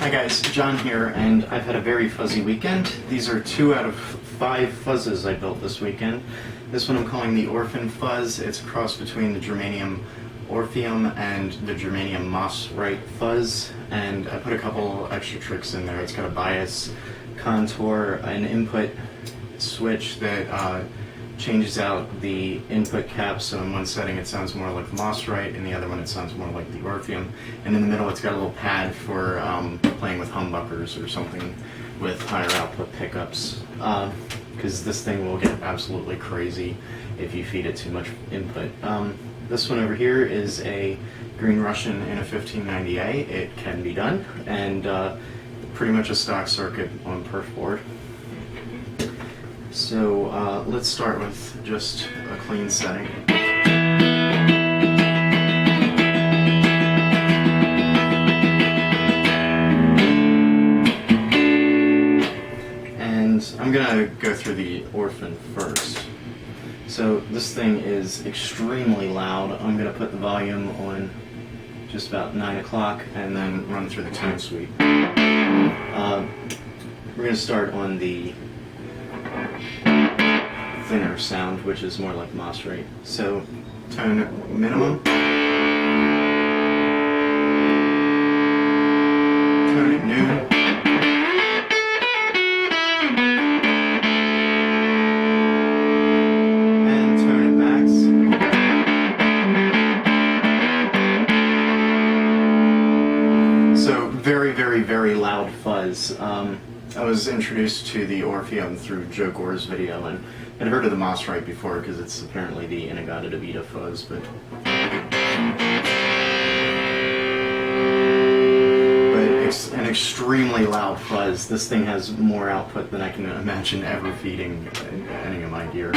Hi guys, John here, and I've had a very fuzzy weekend. These are 2 out of 5 fuzzes I built this weekend. This one I'm calling the Orphan Fuzz. It's a cross between the germanium Orpheum and the germanium Mossrite Fuzz, and I put a couple extra tricks in there. It's got a bias, contour, an input switch that changes out the input cap, so in one setting it sounds more like Mossrite, in the other one it sounds more like the Orpheum, and in the middle it's got a little pad for playing with humbuckers or something with higher output pickups, because this thing will get absolutely crazy if you feed it too much input. This one over here is a Green Russian in a 1590A. It can be done, and pretty much a stock circuit on perf board. So let's start with just a clean setting. And I'm gonna go through the Orphan first. So this thing is extremely loud. I'm gonna put the volume on just about 9 o'clock and then run through the tone sweep. We're gonna start on the thinner sound, which is more like Mossrite. So tone minimum, tone at noon, and tone at max. So very loud fuzz. I was introduced to the Orpheum through Joe Gore's video, and I'd heard of the Mossrite before because it's apparently the Inagata Devita fuzz, but it's an extremely loud fuzz. This thing has more output than I can imagine ever feeding any of my gear.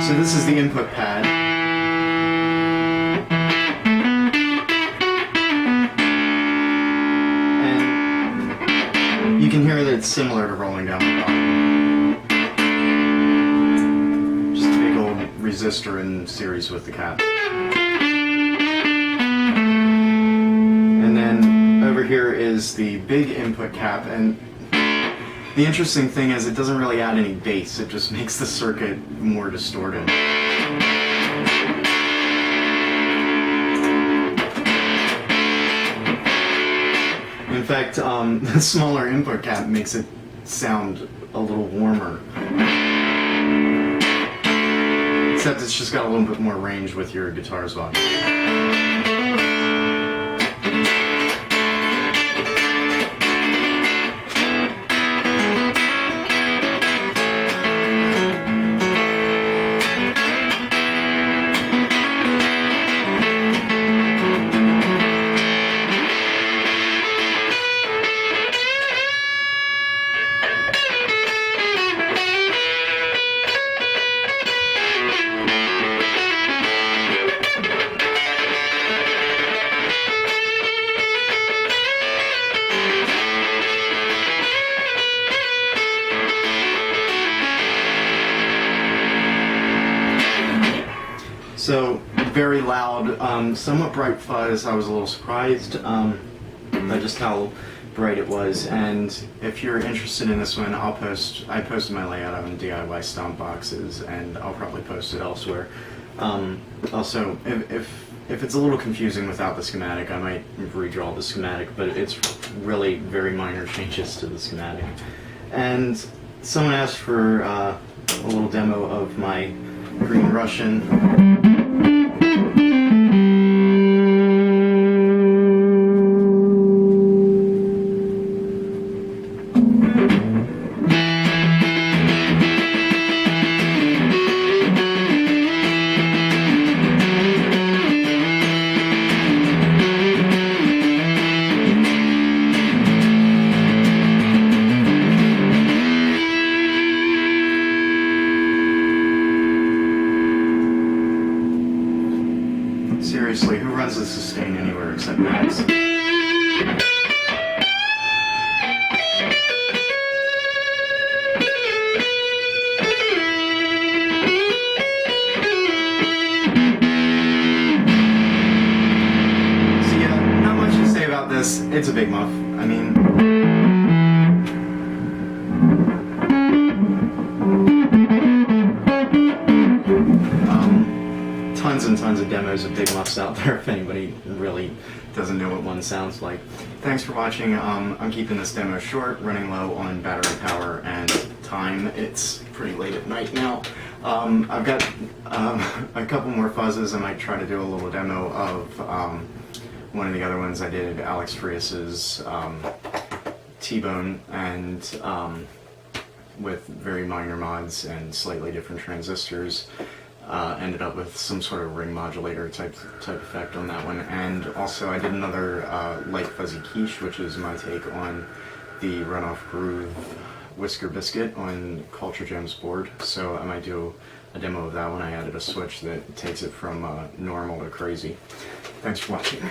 So this is the input pad. You can hear that it's similar to rolling down the bottom. Just a big old resistor in series with the cap. And then over here is the big input cap, and the interesting thing is it doesn't really add any bass, it just makes the circuit more distorted. In fact, the smaller input cap makes it sound a little warmer. Except it's just got a little bit more range with your guitar's volume. So, very loud, somewhat bright fuzz. I was a little surprised by just how bright it was, and if you're interested in this one, I posted my layout on DIY Stomp Boxes, and I'll probably post it elsewhere. Also, if it's a little confusing without the schematic, I might redraw the schematic, but it's really very minor changes to the schematic. And someone asked for a little demo of my Green Russian. Seriously, who runs the sustain anywhere except Max? it's a big muff. I mean, tons and tons of demos of big muffs out there if anybody really doesn't know what one sounds like. Thanks for watching. I'm keeping this demo short, running low on battery power and time. It's pretty late at night now. I've got a couple more fuzzes. I might try to do a little demo of one of the other ones I did, Alex Frias's T-Bone, and with very minor mods and slightly different transistors. Ended up with some sort of ring modulator type effect on that one. And also I did another light fuzzy quiche, which is my take on the Runoff Groove Whisker Biscuit on Culture Gem's board. So I might do a demo of that one. I added a switch that takes it from normal to crazy. Thanks for watching.